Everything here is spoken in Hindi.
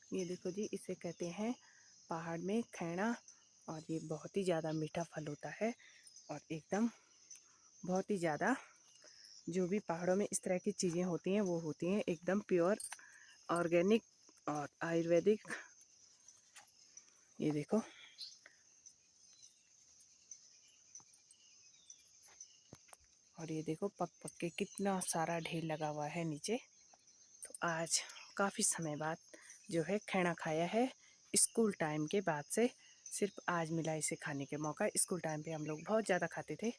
ये देखो जी, इसे कहते हैं पहाड़ में खैना। और ये बहुत ही ज़्यादा मीठा फल होता है और एकदम बहुत ही ज़्यादा, जो भी पहाड़ों में इस तरह की चीज़ें होती हैं वो होती हैं एकदम प्योर, ऑर्गेनिक और आयुर्वेदिक। ये देखो, और ये देखो पक पक के कितना सारा ढेर लगा हुआ है नीचे। तो आज काफ़ी समय बाद जो है खैना खाया है, स्कूल टाइम के बाद से। सिर्फ आज मिला इसे खाने के मौका। स्कूल टाइम पे हम लोग बहुत ज़्यादा खाते थे,